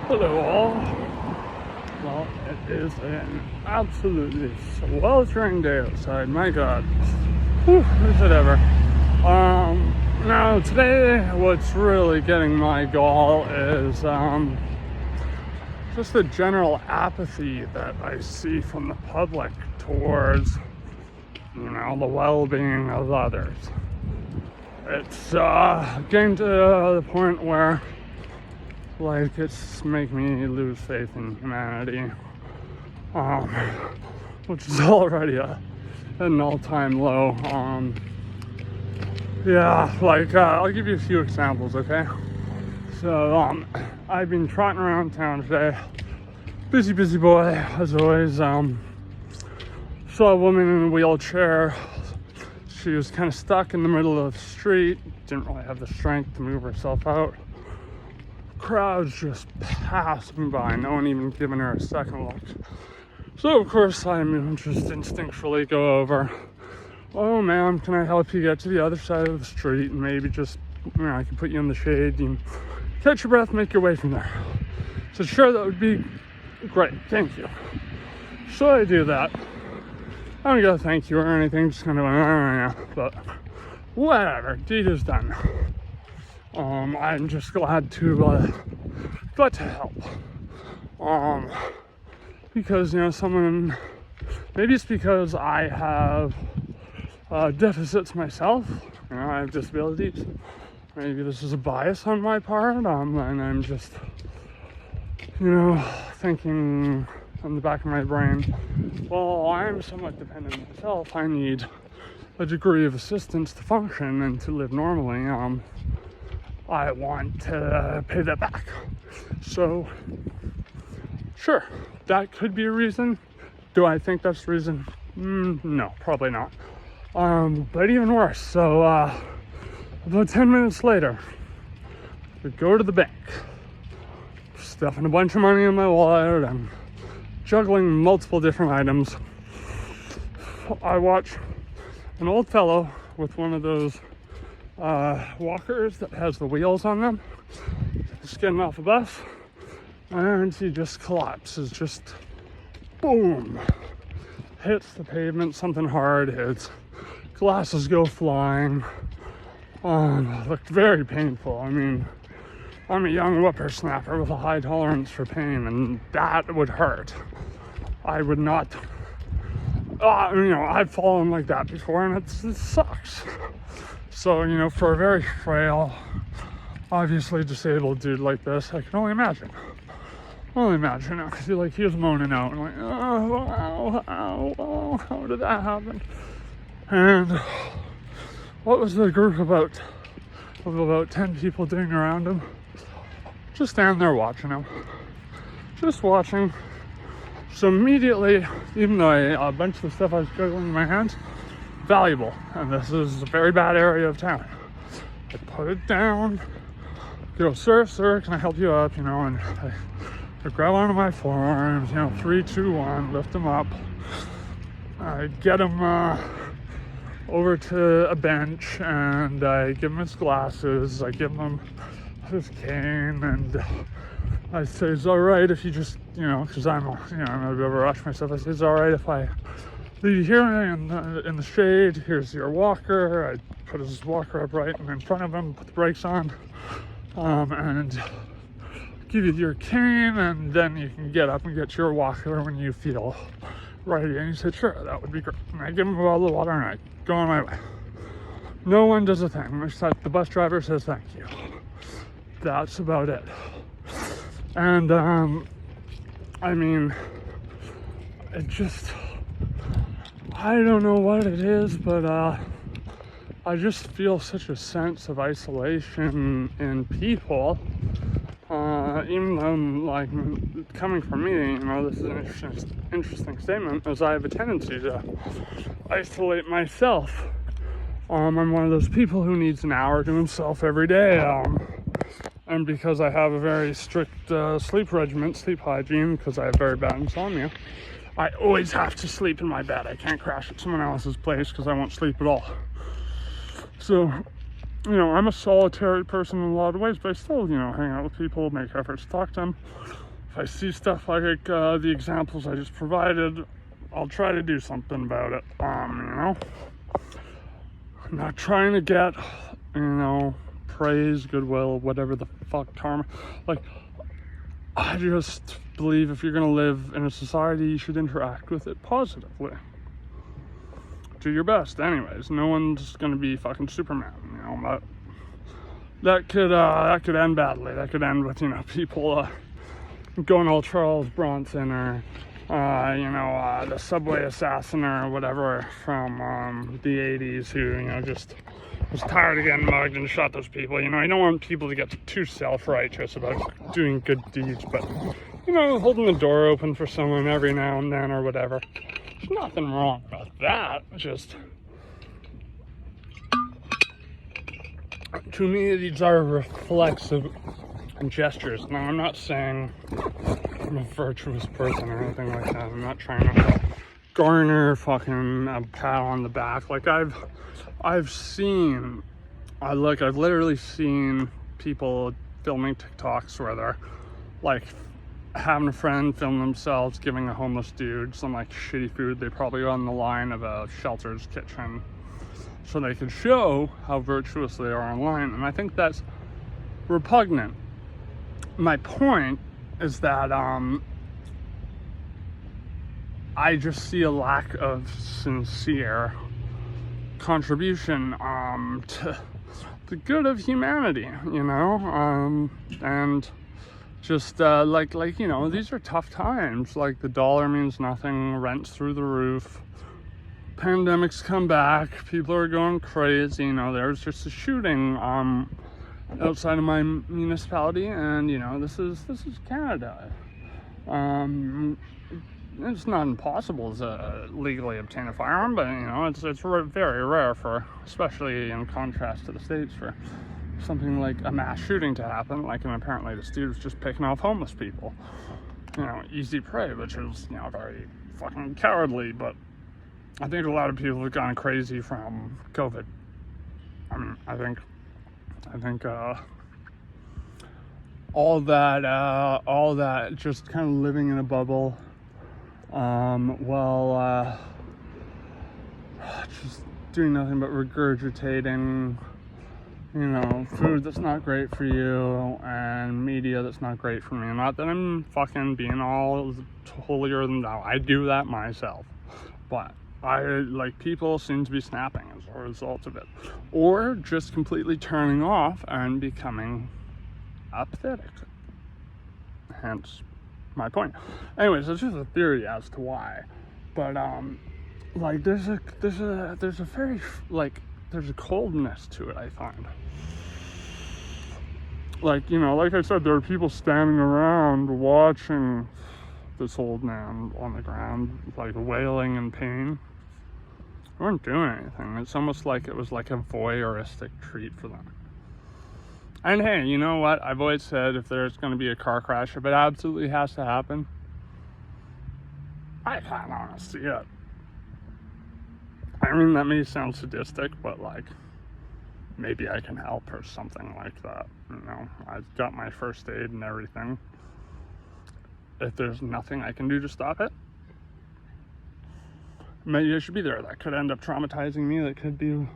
Hello all. Well, it is an absolutely sweltering day outside. My God. Whew, is it ever? Now today what's really getting my gall is just the general apathy that I see from the public towards, the well-being of others. It's getting to the point where it's making me lose faith in humanity, which is already at an all-time low. I'll give you a few examples, okay? So, I've been trotting around town today, busy boy, as always. Saw a woman in a wheelchair. She was kind of stuck in the middle of the street, didn't really have the strength to move herself out. Crowds just passing by, no one even giving her a second look. So of course I'm just instinctually go over. Oh ma'am, can I help you get to the other side of the street and maybe just, I can put you in the shade and catch your breath, make your way from there. So sure, that would be great, thank you. So I do that. I don't go thank you or anything, just kind of but whatever, deed is done. I'm just glad to help. Because maybe it's because I have deficits myself. I have disabilities. Maybe this is a bias on my part, and I'm just, thinking in the back of my brain, well, I'm somewhat dependent myself. I need a degree of assistance to function and to live normally. I want to pay that back. So, sure, that could be a reason. Do I think that's the reason? No, probably not. But even worse, so about 10 minutes later, we go to the bank, stuffing a bunch of money in my wallet and juggling multiple different items. I watch an old fellow with one of those walkers that has the wheels on them. He's getting off a bus and he just collapses, just boom, hits the pavement, something hard hits, glasses go flying. Looked very painful. I'm a young whippersnapper with a high tolerance for pain, and that would hurt. I would not, I've fallen like that before, and it sucks. So, for a very frail, obviously disabled dude like this, I can only imagine. He was moaning out, and how did that happen? And what was the group of about 10 people doing around him? Just standing there watching him. Just watching. So immediately, even though a bunch of the stuff I was juggling in my hands, valuable, and this is a very bad area of town. I put it down, go, sir, can I help you up, and I grab onto my forearms, 3, 2, 1, lift him up. I get him over to a bench, and I give him his glasses, I give him his cane, and I say, it's all right if you just, because I'm a bit of a rush myself, I say, it's all right if I leave you here in the shade. Here's your walker. I put his walker up right in front of him, put the brakes on, and give you your cane, and then you can get up and get your walker when you feel ready. And he said, sure, that would be great. And I give him a bottle of water, and I go on my way. No one does a thing except the bus driver says thank you. That's about it. And it just, I don't know what it is, but I just feel such a sense of isolation in people. Even though, coming from me, this is an interesting statement, as I have a tendency to isolate myself. I'm one of those people who needs an hour to himself every day. And because I have a very strict sleep regimen, sleep hygiene, because I have very bad insomnia, I always have to sleep in my bed. I can't crash at someone else's place because I won't sleep at all. So you know, I'm a solitary person in a lot of ways, but I still, you know, hang out with people, make efforts to talk to them. If I see stuff like the examples I just provided, I'll try to do something about it. You know, I'm not trying to get, you know, praise, goodwill, whatever the fuck, karma. Like, I just believe if you're gonna live in a society, you should interact with it positively. Do your best, anyways. No one's gonna be fucking Superman, you know. But that could end badly. That could end with, you know, people going all Charles Bronson or you know, the subway assassin or whatever from the 80s who, you know, just was tired of getting mugged and shot those people. You know, I don't want people to get too self-righteous about doing good deeds, but, you know, holding the door open for someone every now and then or whatever. There's nothing wrong with that. Just, to me, these are reflexive gestures. Now, I'm not saying I'm a virtuous person or anything like that. I'm not trying to garner fucking a pat on the back. Like, I've literally seen people filming TikToks where they're like having a friend film themselves giving a homeless dude some like shitty food they probably got on the line of a shelter's kitchen so they could show how virtuous they are online. And I think that's repugnant. My point is that I just see a lack of sincere contribution to the good of humanity, you know, and just like you know, these are tough times. Like, the dollar means nothing, rent's through the roof, pandemics come back, people are going crazy. You know, there's just a shooting outside of my municipality, and you know, this is Canada. It's not impossible to legally obtain a firearm, but you know, it's very rare for, especially in contrast to the States, for something like a mass shooting to happen. Like, and apparently this dude was just picking off homeless people. You know, easy prey, which is, you know, very fucking cowardly. But I think a lot of people have gone crazy from COVID. I mean, I think all that just kind of living in a bubble, just doing nothing but regurgitating, you know, food that's not great for you and media that's not great for me. Not that I'm fucking being all holier than thou. I do that myself, but people seem to be snapping as a result of it, or just completely turning off and becoming apathetic. Hence my point. Anyways, it's just a theory as to why. But like, there's a very, like, there's a coldness to it, I find. Like, you know, like I said, there are people standing around watching this old man on the ground, like, wailing in pain. They weren't doing anything. It's almost like it was like a voyeuristic treat for them. And hey, you know what? I've always said, if there's going to be a car crash, if it absolutely has to happen, I kind of want to see it. I mean, that may sound sadistic, but like, maybe I can help or something like that. You know, I've got my first aid and everything. If there's nothing I can do to stop it, maybe I should be there. That could end up traumatizing me. That could be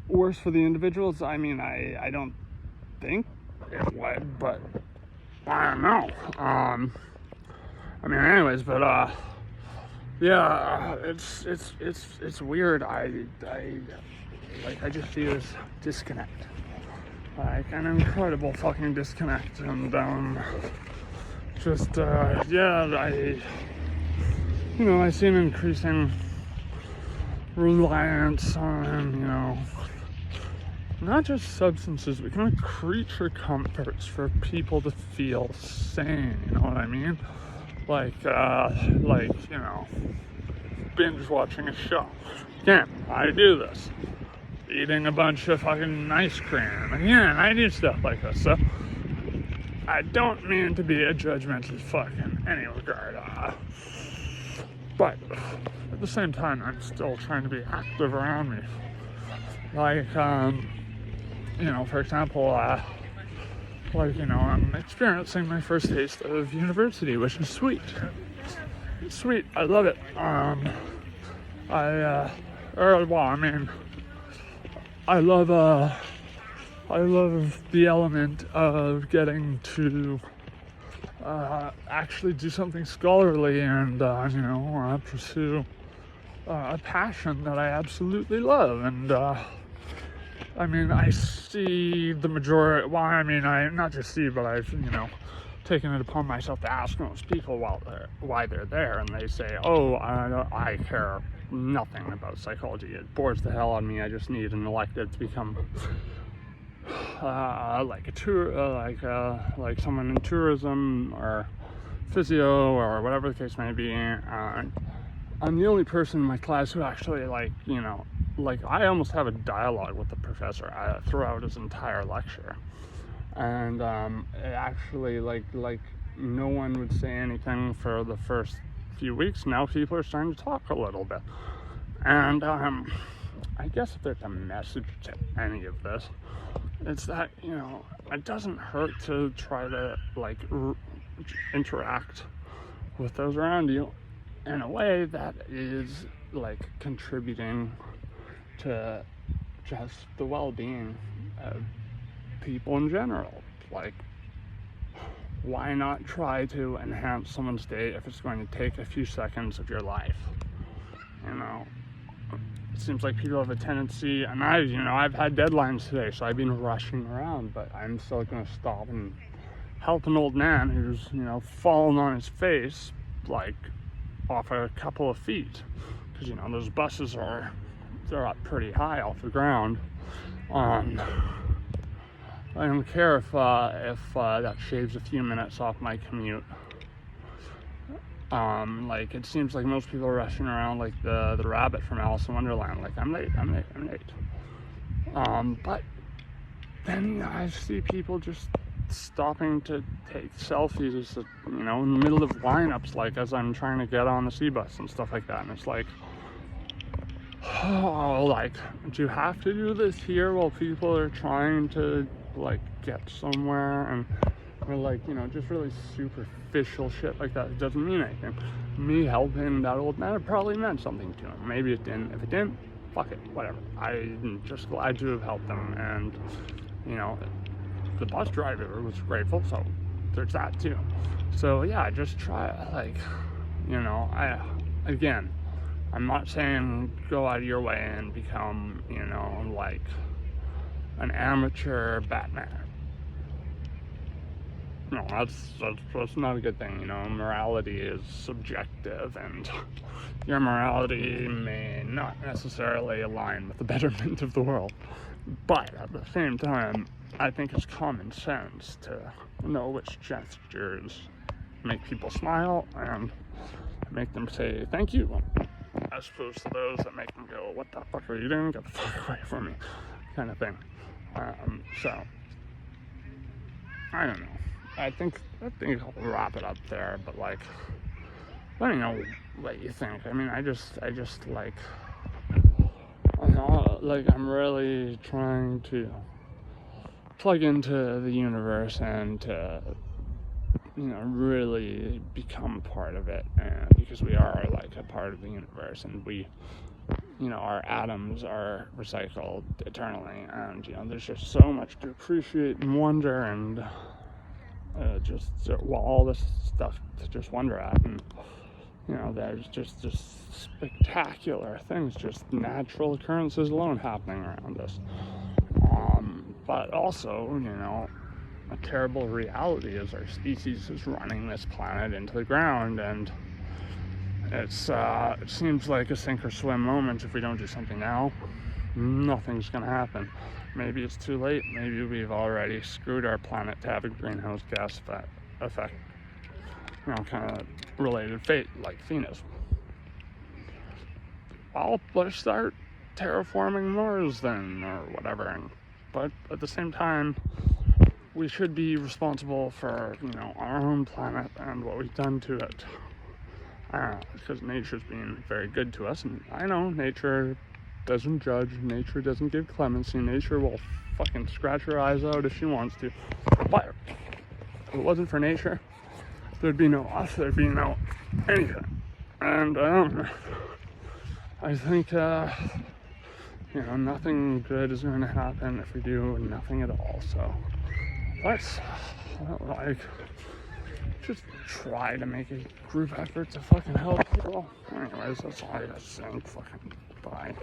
worse for the individuals. I mean, I don't think it would, but I don't know. I mean, anyways, but yeah, it's weird. I just see this disconnect, like an incredible fucking disconnect, and yeah, I see an increasing reliance on, you know, not just substances, but kind of creature comforts for people to feel sane, you know what I mean? Like, you know, binge watching a show. Again, I do this. Eating a bunch of fucking ice cream. Again, I do stuff like this, so I don't mean to be a judgmental fuck in any regard. But at the same time, I'm still trying to be active around me. Like, for example, I'm experiencing my first taste of university, which is sweet. It's sweet. I love it. I love the element of getting to actually do something scholarly and pursue a passion that I absolutely love. And I see the majority. Well, I not just see, but I've taken it upon myself to ask most people why they're there, and they say, "Oh, I care nothing about psychology. It bores the hell out of me. I just need an elective to become like a tour, like someone in tourism or physio or whatever the case may be." I'm the only person in my class who actually I almost have a dialogue with the professor throughout his entire lecture, and it actually like no one would say anything for the first few weeks. Now people are starting to talk a little bit, and I guess if there's a message to any of this, it's that it doesn't hurt to try to interact with those around you in a way that is contributing to just the well-being of people in general. Why not try to enhance someone's day if it's going to take a few seconds of your life? It seems like people have a tendency, and I've had deadlines today, so I've been rushing around, but I'm still going to stop and help an old man who's fallen on his face off a couple of feet, because those buses they're up pretty high off the ground. I don't care if that shaves a few minutes off my commute. It seems like most people are rushing around like the rabbit from Alice in Wonderland. I'm late. But then I see people just stopping to take selfies, in the middle of lineups, as I'm trying to get on the C bus and stuff like that. And it's do you have to do this here while people are trying to get somewhere? And just really superficial shit like that. It doesn't mean anything. Me helping that old man, it probably meant something to him. Maybe it didn't. If it didn't, fuck it, whatever. I'm just glad to have helped him, and the bus driver was grateful, so there's that too. So yeah, just try I'm not saying go out of your way and become an amateur Batman. No, that's not a good thing. Morality is subjective, and your morality may not necessarily align with the betterment of the world. But at the same time, I think it's common sense to know which gestures make people smile and make them say thank you, as opposed to those that make them go, "What the fuck are you doing? Get the fuck away from me," kind of thing. So I don't know. I think I'll wrap it up there. But let me know what you think. I'm really trying to plug into the universe and to really become part of it, because we are a part of the universe, and we our atoms are recycled eternally, and there's just so much to appreciate and wonder, and all this stuff to just wonder at. And there's just spectacular things, just natural occurrences alone happening around us. But also, a terrible reality is our species is running this planet into the ground, and it seems like a sink or swim moment. If we don't do something now, nothing's going to happen. Maybe it's too late. Maybe we've already screwed our planet to have a greenhouse gas effect, kind of related fate like Venus. Let's start terraforming Mars then, or whatever. But at the same time, we should be responsible for our own planet and what we've done to it, because nature's been very good to us. And I know nature doesn't judge. Nature doesn't give clemency. Nature will fucking scratch her eyes out if she wants to. But if it wasn't for nature, there'd be no us, there'd be no anything. And I think, nothing good is going to happen if we do nothing at all. So let's, just try to make a group effort to fucking help people. Anyways, that's all I gotta say. Fucking bye.